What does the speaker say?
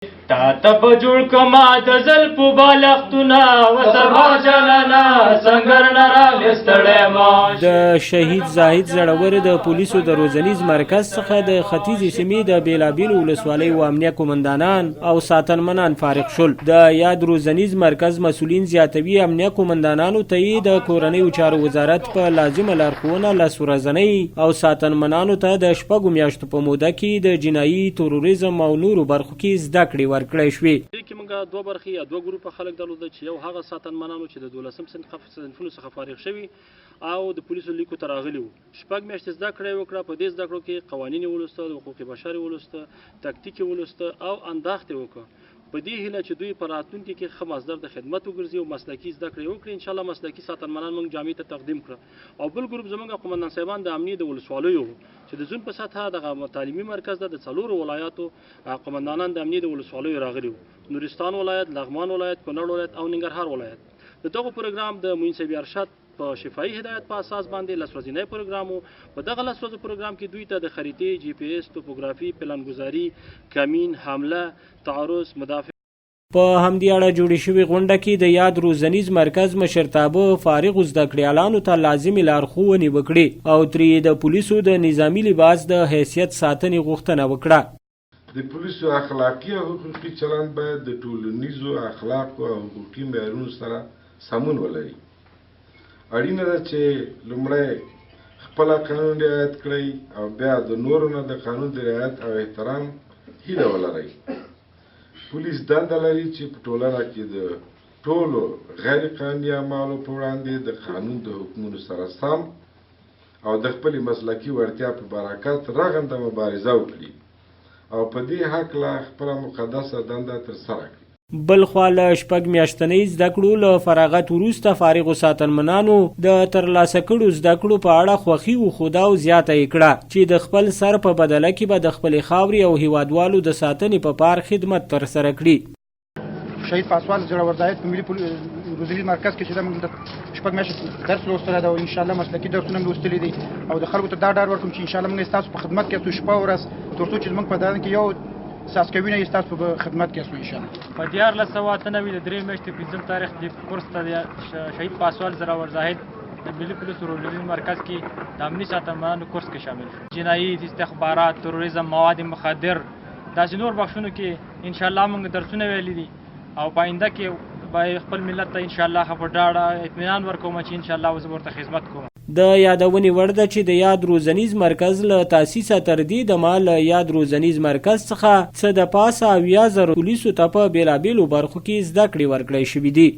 تا په جوړ کما د زلفو بالښتونه وسبا جانانا څنګه نه راغستړی ما. د شهید زاهد زړور د پولیسو د روزنیز مرکز څخه د ختیځې سیمې د بیلابیلو ولسوالیو امنیه قومندانان او ساتنمنان فارغ شول. د یاد روزنیز مرکز مسؤلین زیاتوي امنیه قومندانانو ته یې د کورنیو چارو وزارت په لازمه لارښوونه لس ورځنۍ او ساتنمنانو ته د شپږو میاشتو په موده کې د جنایي تروریزم او نورو برخو کې زده کړې ورکړی شوې. دې کې موږ دوه برخې یا دوه ګروپه خلک درلوده چې یو هغه ساتنمنانو چې د 12 صنفونو څخه فارغ شوي او د پولیسو لیکو ته راغلي وو. شپږ میاشتې زده کړه یې وکړه. په دې زده کړو کې قوانین یې ولوسته، د حقوق بشر یې ولوسته، تکتیک یې ولوسته او انداخت یې وکړه په دې هیله چې دوی په راتلونکي کې ښه مصدر د خدمت وګرځي او مسلکي زده کړې وکړي. انشاءالله مسلکي ساتنمنان موږ جامعې ته تقدیم کړه. او بل ګروپ زموږ قومندان صاحبان د امنیې د ولسوالیو چې د زون په سطحه دغه تعلیمي مرکز ده د 4 ولایاتو قومندانان د امنیې د ولسوالیو راغلي وو: نورستان ولایت، لغمان ولایت، کونړ ولایت او ننګرهار ولایت. د دغه پروګرام د معین صاحب ارشد په شفاهي هدایت په اساس باندې لس ورځنی پروګرام وو. په دغه لس ورځو پروګرام کې دوی ته د خریطې، جی پی ایس، توپوګرافي، پلانګذاري، کمین، حمله، تعرض، مدافع. په همدې اړه جوړې شوې غونډه کې د یاد روزنیز مرکز مشرتابه فارغو زده کړیالانو ته لازمې لارښوونې وکړې او ترې د پولیسو د نظامي لباس د حیثیت ساتنې غوښتنه وکړه. د پولیسو اخلاقي او حقوقي چلند باید د ټولنیزو اخلاقو او حقوقي معیارونو سره سمون ولري. اړینه ده چې لومړی خپله قانون رعایت کړئ او بیا د نورو نه د قانون د رعایت او احترام هیله ولرئ. پولیس دنده لري چې په ټولنه کې د ټولو غیر قانوني اعمالو په وړاندې د قانون د حکمونو سره سم او د خپلې مسلکي وړتیا په برکت رغنده مبارزه وکړي او په دې هکله خپله مقدسه دنده ترسره کړي. بلخوا له شپږ میاشتنۍ زده کړو له فراغت وروسته فارغو ساتنمنانو د ترلاسه کړو زده کړو په اړه خوښي وښوده او زیاته یې کړه چې د خپل سر په بدله کې به د خپلې خاورې او هیوادوالو د ساتنې په پار خدمت ترسره کړي. شهید پاسوال زړور زاهد په ملي روزنیز مرکز کې چې موږ د شپږ میاشتې درس لوستلی ده او انشاءالله مسلکي درسونه مې لوستلي دي او د خلکو ته دا ډاډ ورکوم چې انشاءالله موږ ستاسو په خدمت کې یو شپه ورځ تر څو چې زموږ په دنده کې یو ساس کوي نه ستاسو په خدمت کې اسو انشاءالله. په 1993 د 3 میاشتې په 5 تاریخ د کورس ته شهید پاسوال زړور زاهد د ملي پولیسو روزنیز مرکز کې د امني ساتنمنانو کورس کې شامل شو. جنایي استخبارات، تروریزم، مواد مخدر داسې نور بخښونو کې انشاءالله موږ درسونه ویلي دي او په آینده کې به خپل ملت ته انشاءالله ښه په ډاډه اطمینان ورکوم چې انشاءالله زه ورته خدمت کوم. د یادونې وړ ده چې د یاد روزنیز مرکز له تاسیسه تر دې دمه له یاد روزنیز مرکز څخه څه د پاسه 80,000 پولیسو ته په بېلابېلو برخو کې زده کړې ورکړی شوي دي.